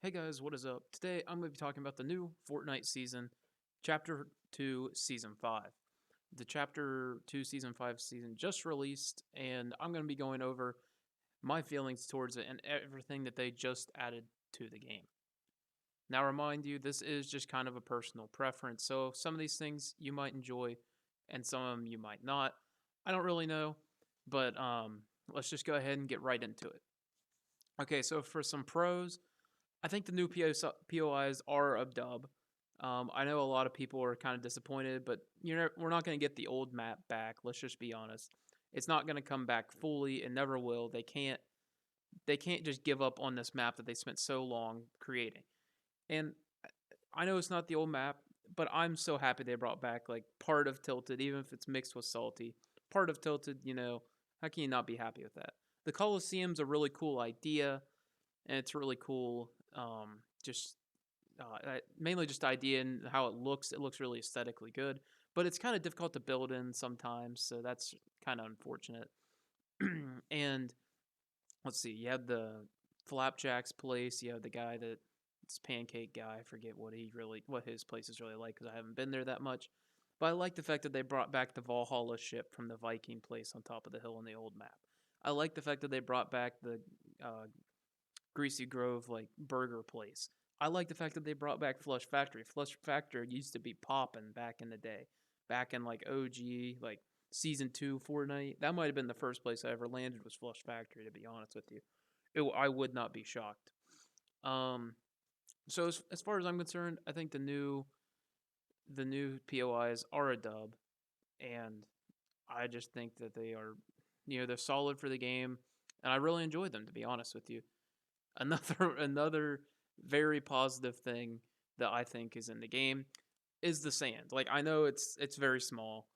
Hey guys, what is up? Today I'm going to be talking about the new Fortnite season, Chapter 2, Season 5. The Chapter 2, Season 5 season just released, and I'm going to be going over my feelings towards it and everything that they just added to the game. Now, remind you, this is just kind of a personal preference, so some of these things you might enjoy and some of them you might not. I don't really know, but let's just go ahead and get right into it. Okay, so for some pros, I think the new POIs are a dub. I know a lot of people are kind of disappointed, but we're not going to get the old map back. Let's just be honest. It's not going to come back fully. It never will. They can't. They can't just give up on this map that they spent so long creating. And I know it's not the old map, but I'm so happy they brought back like part of Tilted, even if it's mixed with Salty. Part of Tilted, how can you not be happy with that? The Coliseum's a really cool idea, and it's really cool. Just mainly just idea and how it looks. It looks really aesthetically good, but it's kind of difficult to build in sometimes, so that's kind of unfortunate. And let's see, you had the Flapjack's place. You have the guy that it's Pancake guy. I forget what his place is really like because I haven't been there that much. But I like the fact that they brought back the Valhalla ship from the Viking place on top of the hill in the old map. I like the fact that they brought back the Greasy Grove like burger place. I like the fact that they brought back Flush Factory. Flush Factory used to be popping back in the day, back in like OG, like season 2 Fortnite. That might have been the first place I ever landed was Flush Factory. To be honest with you, I would not be shocked. Um, so as far as I'm concerned, I think the new POIs are a dub, and I just think that they are, they're solid for the game, and I really enjoy them. To be honest with you, another very positive thing that I think is in the game is the sand. Like I know it's very small,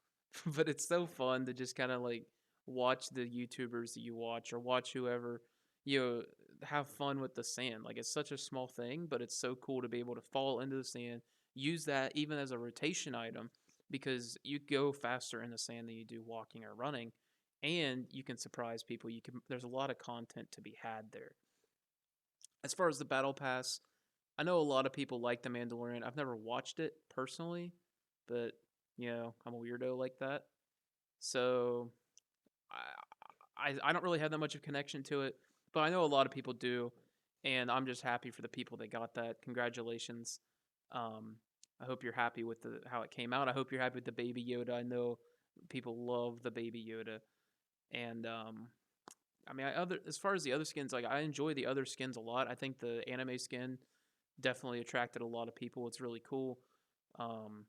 but it's so fun to just kind of like watch the YouTubers that you watch or watch whoever you know have fun with the sand. Like it's such a small thing, but it's so cool to be able to fall into the sand, use that even as a rotation item because you go faster in the sand than you do walking or running, and you can surprise people. There's a lot of content to be had there. As far as the battle pass, I know a lot of people like The Mandalorian. I've never watched it personally, but I'm a weirdo like that. So I don't really have that much of a connection to it, but I know a lot of people do, and I'm just happy for the people that got that. Congratulations. Um, I hope you're happy with how it came out. I hope you're happy with the Baby Yoda. I know people love the Baby Yoda, and I mean, as far as the other skins, like I enjoy the other skins a lot. I think the anime skin definitely attracted a lot of people. It's really cool. Um,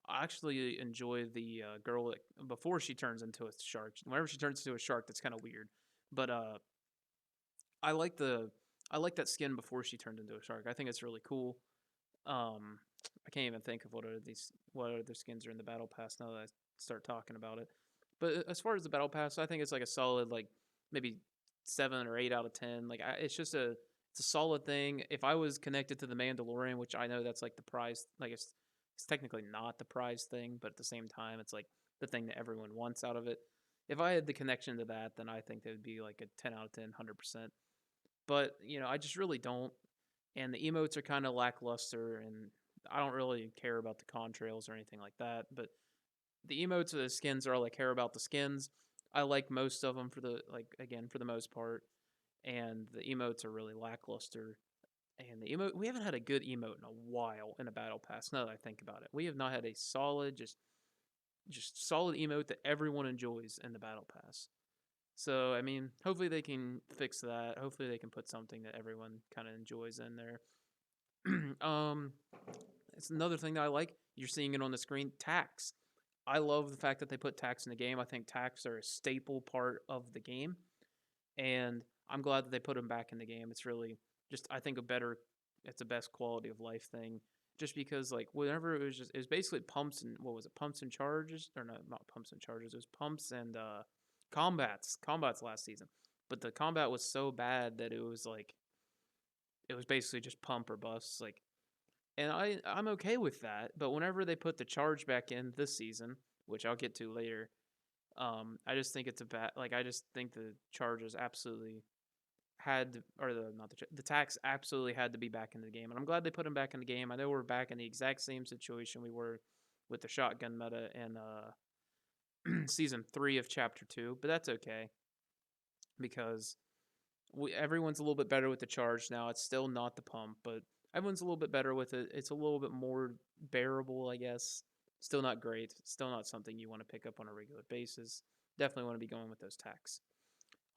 I actually enjoy the girl before she turns into a shark. Whenever she turns into a shark, that's kind of weird. But I like the I like that skin before she turned into a shark. I think it's really cool. I can't even think of what other skins are in the battle pass now that I start talking about it. But as far as the battle pass, I think it's like a solid like maybe 7 or 8 out of 10. Like it's a solid thing. If I was connected to the Mandalorian, which I know that's like the prize, like it's technically not the prize thing, but at the same time, it's like the thing that everyone wants out of it. If I had the connection to that, then I think it would be like a 10 out of 10, 100%. But I just really don't. And the emotes are kind of lackluster, and I don't really care about the contrails or anything like that. But the emotes of the skins are all I care about. The skins, I like most of them for the like again for the most part, and the emotes are really lackluster. And the emote, we haven't had a good emote in a while in a battle pass. Now that I think about it, we have not had a solid, just solid emote that everyone enjoys in the battle pass. So I mean, hopefully they can fix that. Hopefully they can put something that everyone kind of enjoys in there. um, it's another thing that I like. You're seeing it on the screen. Tax. I love the fact that they put tax in the game. I think tax are a staple part of the game, and I'm glad that they put them back in the game. It's really just I think a better, it's a best quality of life thing. Just because like whenever it was basically pumps and what was it, pumps and charges, or not pumps and charges, it was pumps and combats last season. But the combat was so bad that it was basically just pump or bust. Like, and I'm okay with that. But whenever they put the charge back in this season, which I'll get to later, I just think it's a bad. Like I just think the charge is absolutely or the not the tax absolutely had to be back in the game, and I'm glad they put him back in the game. I know we're back in the exact same situation we were with the shotgun meta in season 3 of chapter 2, but that's okay because everyone's a little bit better with the charge now. It's still not the pump, but everyone's a little bit better with it. It's a little bit more bearable, I guess. Still not great. Still not something you want to pick up on a regular basis. Definitely want to be going with those tax.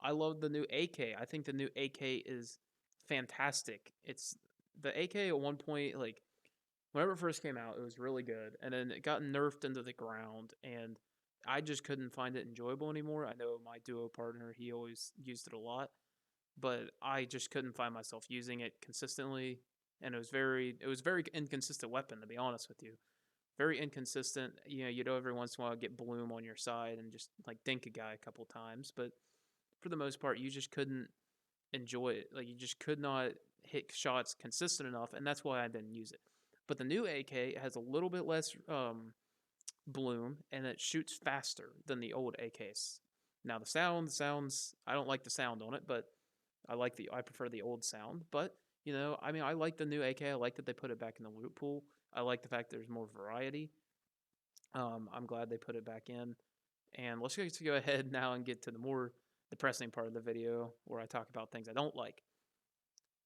I love the new AK. I think the new AK is fantastic. It's the AK at one point, like whenever it first came out, it was really good, and then it got nerfed into the ground, and I just couldn't find it enjoyable anymore. I know my duo partner, he always used it a lot, but I just couldn't find myself using it consistently, and it was very inconsistent weapon, to be honest with you. Very inconsistent. You'd every once in a while get Bloom on your side and just like dink a guy a couple times, but for the most part, you just couldn't enjoy it. Like you just could not hit shots consistent enough, and that's why I didn't use it. But the new AK has a little bit less bloom, and it shoots faster than the old AKs. Now the sounds I don't like the sound on it, but I prefer the old sound. But I mean, I like the new AK. I like that they put it back in the loot pool. I like the fact there's more variety. I'm glad they put it back in. And let's just go ahead now and get to the more depressing part of the video where I talk about things I don't like.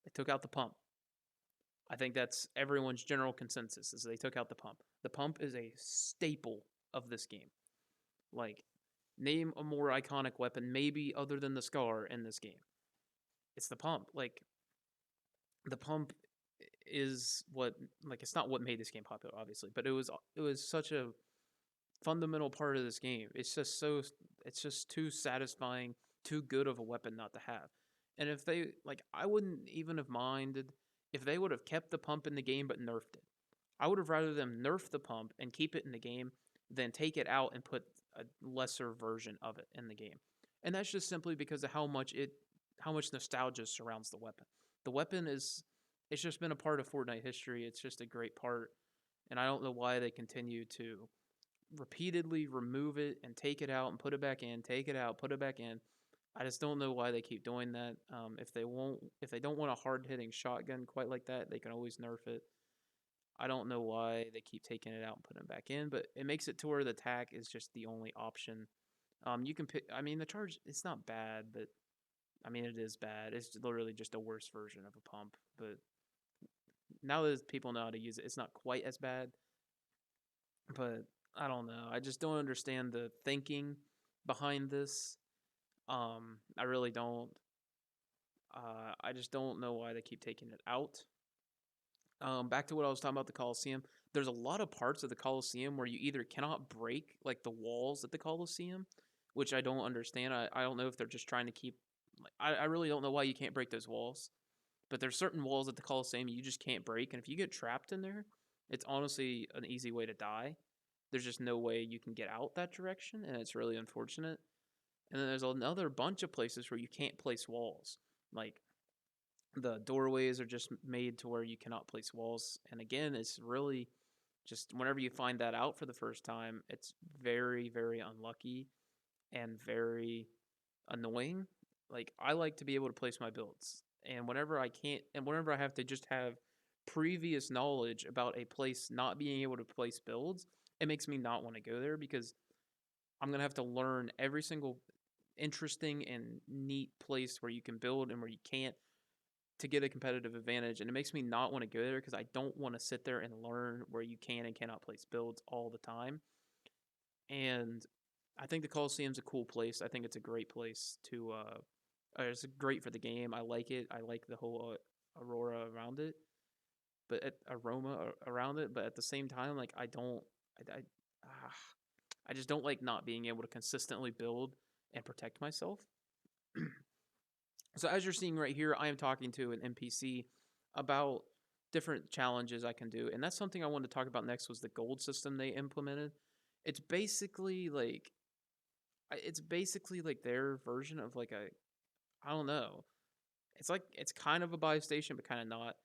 They took out the pump. I think that's everyone's general consensus is they took out the pump. The pump is a staple of this game. Like, name a more iconic weapon, maybe other than the Scar in this game. It's the pump. Like, the pump is what, like, it's not what made this game popular, obviously, but it was such a fundamental part of this game. It's just too satisfying, too good of a weapon not to have. And if they, like, I wouldn't even have minded if they would have kept the pump in the game but nerfed it. I would have rather them nerf the pump and keep it in the game than take it out and put a lesser version of it in the game. And that's just simply because of how much nostalgia surrounds the weapon. The weapon it's just been a part of Fortnite history. It's just a great part, and I don't know why they continue to repeatedly remove it and take it out and put it back in, take it out, put it back in. I just don't know why they keep doing that. If they don't want a hard hitting shotgun quite like that, they can always nerf it. I don't know why they keep taking it out and putting it back in, but it makes it to where the tack is just the only option. You can pick. I mean, the charge it's not bad, but I mean it is bad. It's literally just a worse version of a pump. But now that people know how to use it, it's not quite as bad. But I don't know. I just don't understand the thinking behind this. I really don't. I just don't know why they keep taking it out. Back to what I was talking about the Coliseum. There's a lot of parts of the Coliseum where you either cannot break like the walls at the Coliseum, which I don't understand. I don't know if they're just trying to keep. I really don't know why you can't break those walls. But there's certain walls at the Coliseum you just can't break, and if you get trapped in there, it's honestly an easy way to die. There's just no way you can get out that direction, and it's really unfortunate. And then there's another bunch of places where you can't place walls. Like the doorways are just made to where you cannot place walls. And again, it's really just whenever you find that out for the first time, it's very, very unlucky and very annoying. Like I like to be able to place my builds. And whenever I can't and whenever I have to just have previous knowledge about a place not being able to place builds, it makes me not want to go there because I'm going to have to learn every single interesting and neat place where you can build and where you can't to get a competitive advantage. And it makes me not want to go there because I don't want to sit there and learn where you can and cannot place builds all the time. And I think the Coliseum's a cool place. I think it's a great place to it's great for the game. I like it. I like the whole aurora around it, aroma around it. But at the same time, like I don't, ah, I just don't like not being able to consistently build and protect myself. So as you're seeing right here, I am talking to an NPC about different challenges I can do, and that's something I wanted to talk about next was the gold system they implemented. It's basically like their version of like a I don't know. It's kind of a buy station, but kind of not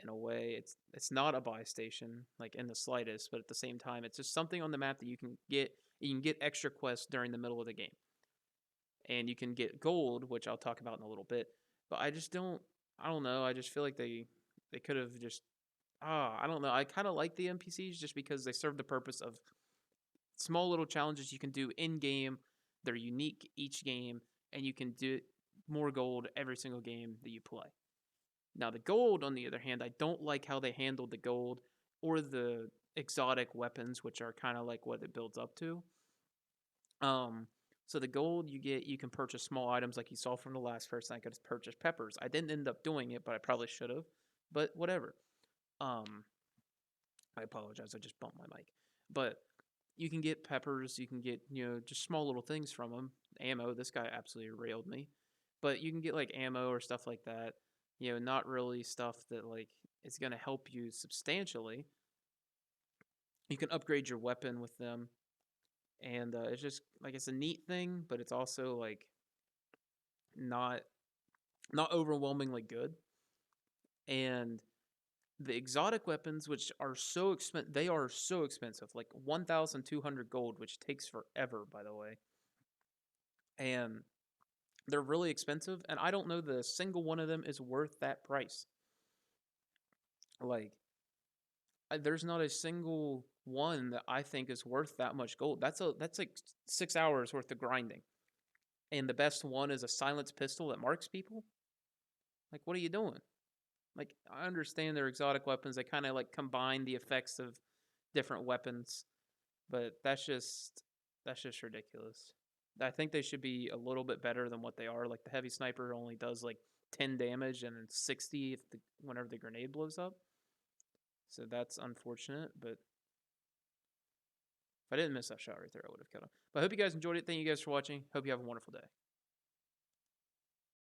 in a way. It's not a buy station like in the slightest, but at the same time, it's just something on the map that you can get. You can get extra quests during the middle of the game, and you can get gold, which I'll talk about in a little bit. but I just don't. I don't know. I just feel like they could have just. I don't know. I kind of like the NPCs just because they serve the purpose of small little challenges you can do in game. They're unique each game, and you can do more gold every single game that you play. Now, the gold, on the other hand, I don't like how they handled the gold or the exotic weapons, which are kind of like what it builds up to. Um, so the gold you get, you can purchase small items like you saw from the last person. I could purchase peppers. I didn't end up doing it, but I probably should have. But whatever. Um, I apologize. I just bumped my mic. But you can get peppers. You can get just small little things from them. Ammo. This guy absolutely railed me. But you can get like ammo or stuff like that. Not really stuff that like is gonna help you substantially. You can upgrade your weapon with them, and it's just like it's a neat thing, but it's also like not not overwhelmingly good. And the exotic weapons, which are so expensive, they are so expensive, like 1,200 gold, which takes forever, by the way. And they're really expensive, and I don't know that a single one of them is worth that price. Like, there's not a single one that I think is worth that much gold. That's like 6 hours worth of grinding, and the best one is a silenced pistol that marks people. Like, what are you doing? Like, I understand they're exotic weapons. They kind of like combine the effects of different weapons, but that's just ridiculous. I think they should be a little bit better than what they are. Like the heavy sniper only does like 10 damage and 60 whenever the grenade blows up. So that's unfortunate, but if I didn't miss that shot right there, I would have killed him. But I hope you guys enjoyed it. Thank you guys for watching. Hope you have a wonderful day.